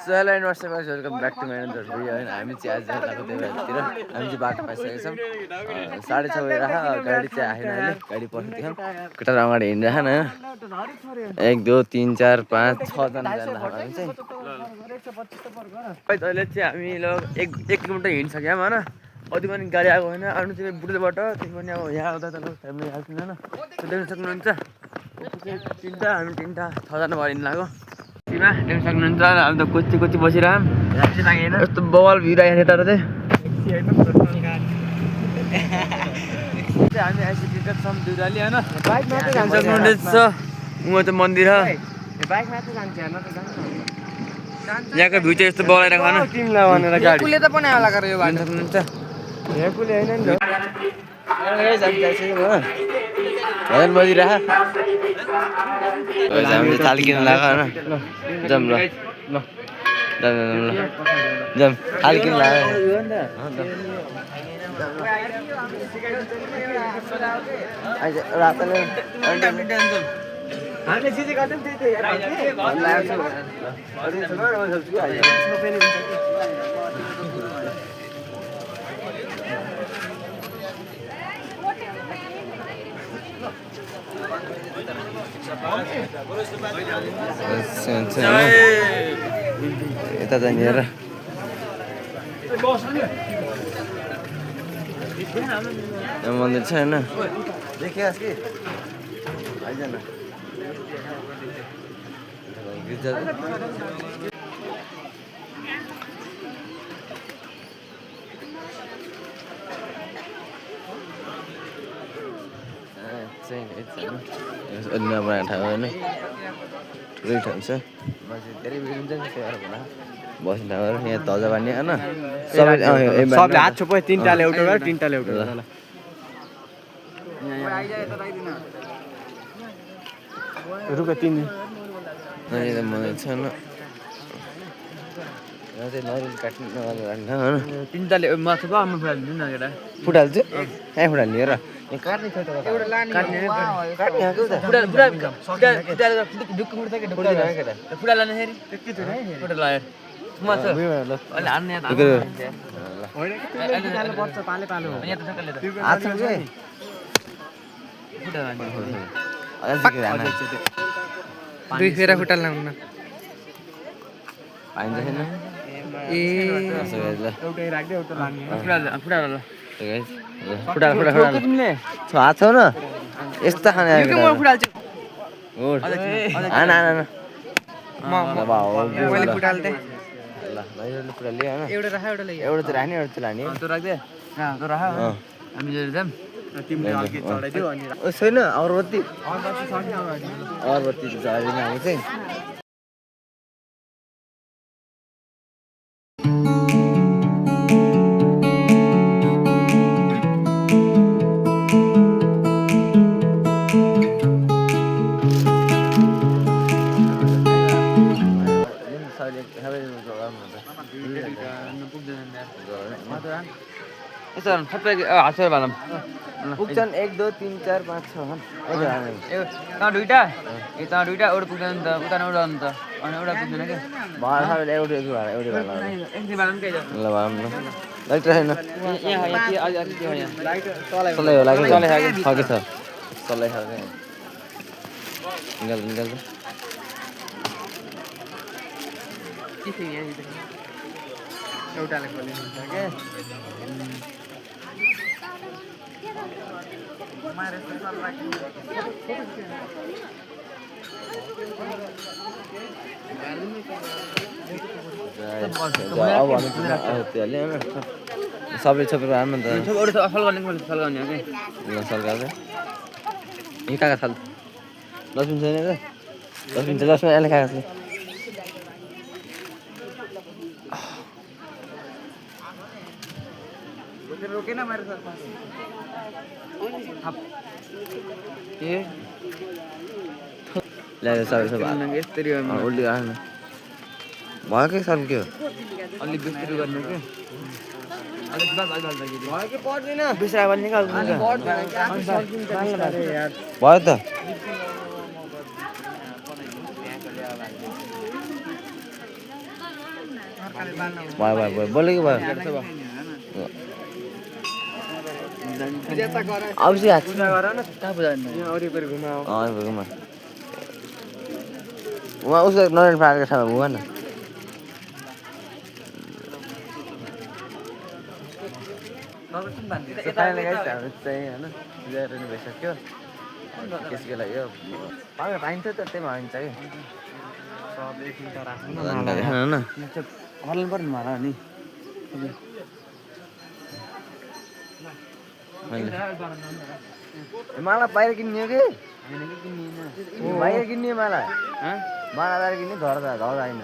चलो नमस्ते guys welcome back to my another video हैन हामी चाहिँ आज जाँदाको देवतिर हामी चाहिँ बाटो पाइसकेका छौँ 6:30 भइरहेको गाडी चाहिँ आएन अहिले गाडी पर्खिदियौँ केटा अगाडि हिँडिरहेन 1 2 3 4 5 6 जना जानु हामी चाहिँ अहिले चाहिँ हामी लोग 1 किलोमिटर हिँडिसक्यौँ हैन अझै पनि गाडी आएको होइन आउनु चाहिँ बुढेलबाट त्यही पनि अब यहाँ आउँदा त फ्यामिली हाल्छौँ हैन देख्न सक्नुहुन्छ तिनवटा हामी 6 जना भएर हिँड्नु लाग्यो देख्न सक्नुहुन्छ हामी त कोची बसिरहौँ यस्तो बवाल भिडिरहेको थियो तर चाहिँ हामी आइसकेका छौँ दुराली होइन बाइकमा त जान्छ उहाँ त मन्दिर हो बाइकमा त जान्छ हेर्न त जान्छ यहाँको भ्यू चाहिँ यस्तो बगाइरहेको होइन तिमीलाई भनेर गाडी त पनि आला गरेर यो भन्न सक्नुहुन्छ हेकुले हैन नि भजन बजिरह हामी ताल किन लाग्यो हैन जम ल जम ताल किन लाग्यो आज रातले हामीले सिसी गर्छौं त्यही यता जाने हेर मन्दिर छ हैन देखिस् कि आइज न बनाएको ठाउँ होइन ठुलै ठाउँ छ धेरै भिड हुन्छ नि त्यही भएर बस्ने ठाउँहरू यहाँ धजा बान्ने होइन सबले हात छोप तिनटाले एउटा गर तिनटाले एउटा गर रुख तिन मलाई छ न नरियल काट्नु होइन तिनटाले माथि पो आमा फुटाल्नु न केटा फुटाल्छु कहाँ फुटाल्ने हेर काट्ने छ त एउटा लाने काट्ने हाको त फुटाल ढुक्क फुट्दा के ढुक्क केटा फुटाल लाने फेरि त्यति थियो है फुटाल लायो म छ अहिले हान्ने त होइन कि फुटाल्नु पर्छ पाले पालो यहाँ त सकले त हात छ के फुटाल लाने दुई फेरा फुटाल लाउन पाइन्छ छैन ए एउटै राख्दै एउटा लाने फुटाल ल फुटाल तिमीले हात छौ न यस्ता खाने आयो म फुटाल्छु आना मैले फुटाल्थे ल मैले फुटाल्ले हैन एउटा राख एउटा लैया एउटा त राख्ने एउटा त लाने त्यो राख्दे त्यो राख हामी जहिले जाम तिमीले अघि चढाइदियो अनि ओ छैन अगरबत्ती चढाइदिनु हामी चाहिँ पुग्छन् 1 2 3 4 5 6 दुईटा एउटा पुग्दैन त उता एउटा अन्त अनि एउटा पुग्दैन के एउटाले खोलिन्छ के मारे ससल राख्नु सबै छोपेर हाल्नु त असल गर्ने हो कि ल सरकार यी काका थाल लसुन छैन त लसुन चाहिँ लसुन अहिले खाएको छ रोके ना मेरे साथ ये ले सब यस्तरी उल्टी आएन भयो के साल के अलि बिस्तारै गर्नु के अलि बाल भयो के पर्दैन बिस्तारै गर्नु निकाल्नु भयो त भयो भयो भयो बोलेको भयो अब चाहिँ हात घुमा उहाँ उसको नरेन पार्कको ठाउँमा घुमा न भइसक्यो त्यसको लागि यो पाइन्छ त त्यही भइन्छ कि हल्नु पर्ने मलाई नि मलाई बाहिर किन्ने कि बाहिर किन्ने मलाई बाहिर किन्ने घर होइन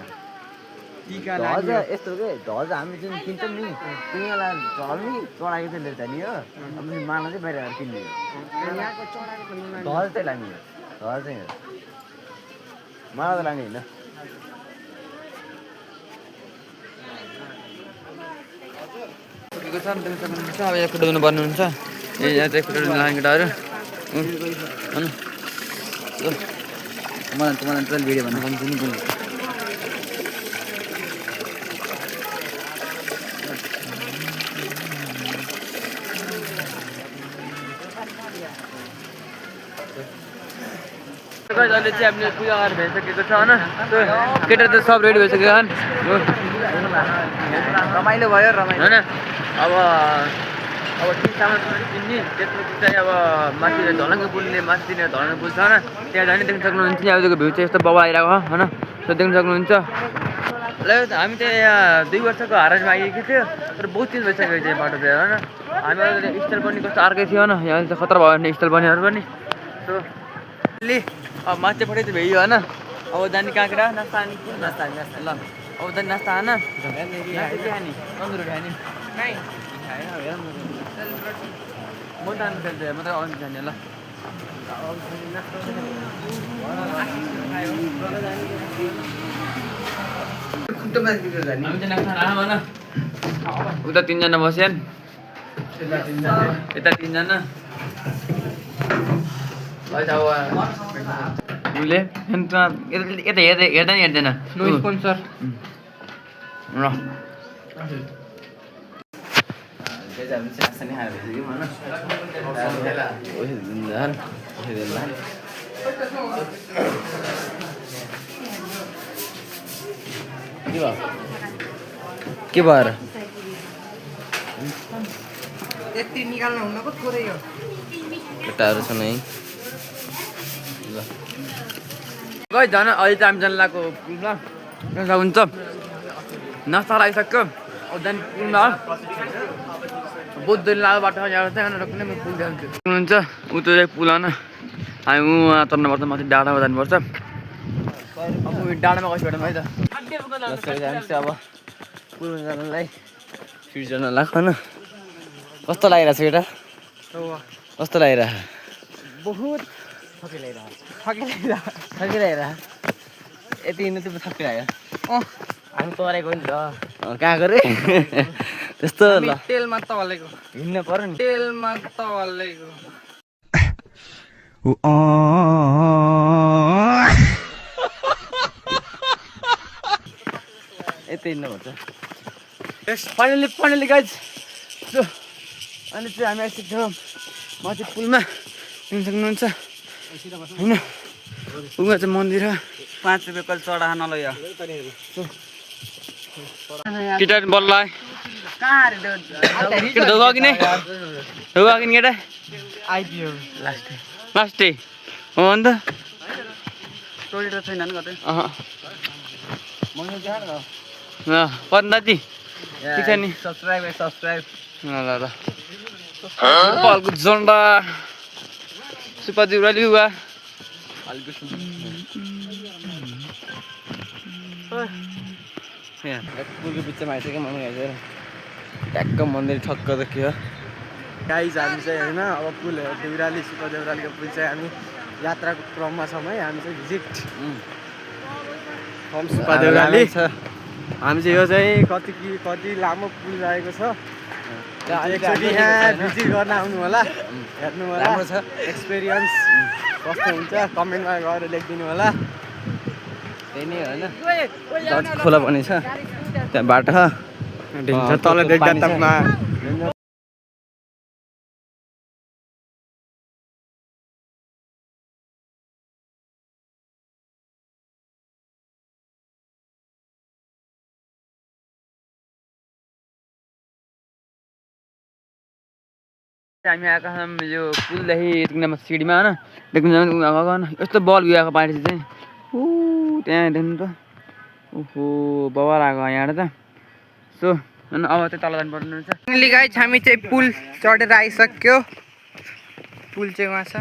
ध्वज यस्तो के ध्वज हामी जुन किन्छौँ नि तिमीलाई झल्नी चढाएको चाहिँ लिएर नि हो अनि माला चाहिँ बाहिर किन्ने ध्वज चाहिँ लाने ध्वज चाहिँ माला त लाने होइन अब यहाँ कुदाउनु पर्ने हुन्छ यहाँ चाहिँ कुदाउनु लाने केटाहरू मलाई भिडियो भन्नु भन्छु नि अहिले चाहिँ हामीले पूजा गरेर भइसकेको छ होइन केटा त सब रेडी भइसक्यो रमाइलो भयो रमाइलो होइन अब ठिक सामान किन्ने त्यसपछि चाहिँ अब माथि धलङ्गे पुलले माथितिर धलङ्गे पुल छ होइन त्यहाँ जाने देख्न सक्नुहुन्छ अहिलेको भ्यू चाहिँ यस्तो बबा आइरहेको हो होइन त्यो देख्न सक्नुहुन्छ ल हामी चाहिँ यहाँ 2 वर्षको हाराजमा आइएको थियो तर बहुत चेन्ज भइसकेको चाहिँ बाटो चाहिँ होइन हामी स्टाइल पनि कस्तो अर्कै थियो होइन यहाँ चाहिँ खतरा भयो भने स्टाइल बनिहरू पनि सो अब माथिपट्टि चाहिँ भ्याइयो होइन अब जाने कहाँ केटा नास्ता नास्ता ल अब जाने नास्ता खाना तन्दुरी खाने म त आउनु खेल्छ म त आउनु जाने ल उता 3 जना बस्यान् यता 3 जना उसले यता हेर्दा नि हेर्दैन नो स्पोन्सर ल के भएर यति निकाल्नु हुन्न पो थोरै हो केटाहरू छन् है गइ झन् अहिले चाहिँ हामी जान लागेको पुलमा हुन्छ नास्ता लागिसक्यो अब जाने पुलमा बहुत दिन लाग्यो बाटो यहाँ चाहिँ कुनै पुल जान्छु हुनुहुन्छ ऊ त्यो चाहिँ पुल होइन हामी उहाँ तर्नुपर्छ माथि डाँडामा जानुपर्छ अब डाँडामा कसै भेटौँ है त चाहिँ अब पुलमा जानलाई फिट जान लाग्छ होइन कस्तो लागिरहेको छ केटा कस्तो लागिरहेको बहुत थकिरहेको यति हिँड्नु चाहिँ थकिरहेको हामी तरेको नि त कहाँ गरे त्यस्तो ल तेलमा तलेको हिँड्नु पर्यो नि तेलमा तलेको यति हिँड्नुपर्छ फाइनली गाइज अनि चाहिँ हामी आइसक्छौँ माथि पुलमा हिँड्नु सक्नुहुन्छ होइन उमा चाहिँ मन्दिर 5 रुपियाँ कहिले चढा नलैया केटा बल्ल कहाँ केटा धोगा कि नै धोगा कि केटा आइपियो लास्टै हो अन्त टोइलेट छैन नि कतै दाजु ठिक छ नि सब्सक्राइब ल ल पालको झन्डा सुपाजी उराली हुआ पुलको बिचमा आइसक्यो मम्मी आइसक्यो ट्याक्क मन्दिर ठक्क देखियो गाइज हामी चाहिँ होइन अब पुल देउराली सुपर देउरालीको पुल चाहिँ हामी यात्राको क्रममा छौँ है हामी चाहिँ भिजिट सुपर देउराली छ हामी चाहिँ यो चाहिँ कति लामो पुल रहेको छ एकचोटि यहाँ भिजिट गर्न आउनु होला हेर्नु होला राम्रो छ एक्सपिरियन्स कस्तो हुन्छ कमेन्टमा गएर लेखिदिनु होला त्यही नै होइन खोला पनि छ त्यहाँ बाटो तल देख्दा त हामी आएका छौँ यो पुलदेखि यतिमा सिडीमा होइन देख्नु जानु यस्तो बल गएको पानी चाहिँ त्यहाँ देख्नु त ओहो बवाल आएको यहाँबाट त सो होइन अब चाहिँ तल जानु पर्ने रहेछ। फाइनली गाइस हामी चाहिँ पुल चढेर आइसक्यो। पुल चाहिँ वहाँ छ।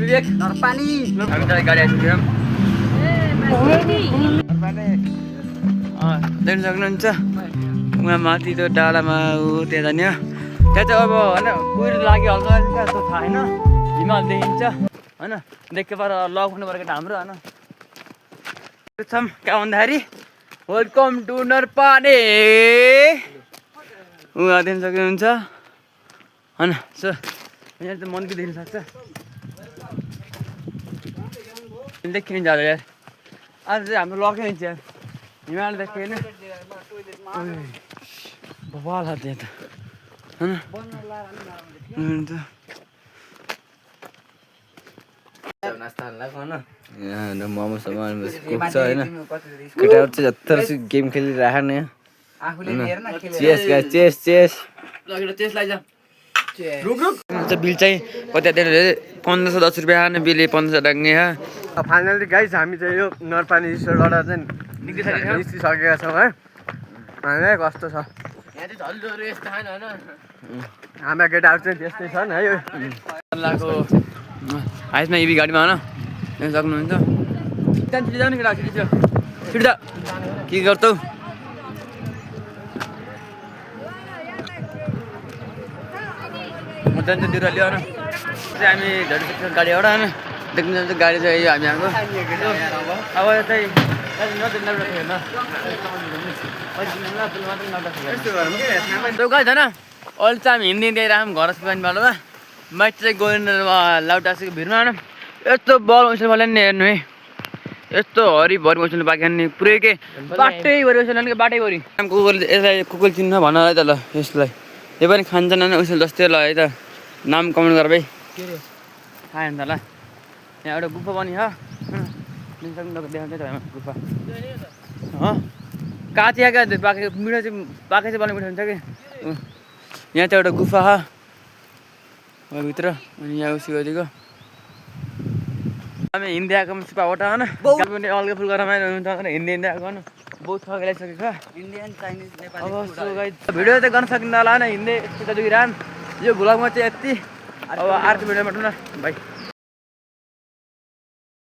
विवेक नरपानी हामी त गाडी आइसक्यौँ। देख्नु सक्नुहुन्छ उहाँ माथि त्यो डाँडामा ऊ त्यहाँ जाने त्यहाँ चाहिँ अब होइन कुहिरो लागिहाल्छ क्या जस्तो थाहा होइन हिमाल देखिन्छ होइन देख्यो पर लक हुनु पऱ्यो केटा हाम्रो होइन छौँ कहाँ भन्दाखेरि वेलकम टु नरपाने उहाँ देख्नु सक्नुहुन्छ होइन सो यहाँ त मन्दिर देख्नु सक्छ देखिनु जाँदा यार आज चाहिँ हाम्रो लकै हुन्छ यार हिमाल देख्यो होइन बवाल छ त्यहाँ त होइन यहाँ मोमो सामान कुक छ होइन केटाहरू चाहिँ जत्रो गेम खेलिरहेको नि चेस गाइस चेस चेस बिल चाहिँ कति 1510 रुपियाँ बिल 1500 लाग्ने फाइनली गाइस हामी चाहिँ यो नरपानी रिसोर्टबाट चाहिँ निस्किसकेका छौँ है। हामीलाई कस्तो छ हाम्रा केटाहरू चाहिँ त्यस्तै छन् है यो हाइसमा इभी गाडीमा होइन हेर्न सक्नुहुन्छ त्यहाँदेखि जानु केटा छिटो के गर्छौ म जान्छु दिएर लियो होइन हामी झडिसक्छौँ गाडीबाट होइन देख्नु जान्छ गाडी चाहिँ हामी आएको अब चाहिँ छैन अहिले चाहिँ हामी हिँड्दै हिँड्दै आयौँ घर पानी बाटोमा माइट चाहिँ गएर लाउटासीको भिरमा होइन यस्तो बल उइसले मलाई नि हेर्नु है यस्तो हरिभरि उइसले बाँकी नि पुरै के बाटैभरि उइसले नि बाटैभरि कुकुरले यसलाई कुकुर चिन्न भन है त ल यसलाई यो पनि खान्छन् होइन उइसले जस्तै ल है त नाम कमेन्ट गर भाइ खायो नि त ल यहाँ एउटा गुफा पनि छ देखाउँछ गुफा काँची क्या बाँकी मिठो चाहिँ बाँकी चाहिँ बनाउने मिठो हुन्छ कि यहाँ चाहिँ एउटा गुफा छ भित्र अनि यहाँ उसी गरिदिएको हामी हिँड्दै आएको सुपाबाट होइन पनि अल्गै फुल गरेर हुन्छ हिँड्दै हिँड्दै आएको होइन बहुत थक ल्याइसकेको इन्डियन चाइनिज नेपाली भिडियो चाहिँ गर्न सकिँदा होला होइन हिँड्दै यस्तो दुखिरहन् यो भ्लगमा चाहिँ यति अब अर्को भिडियोमा न भाइ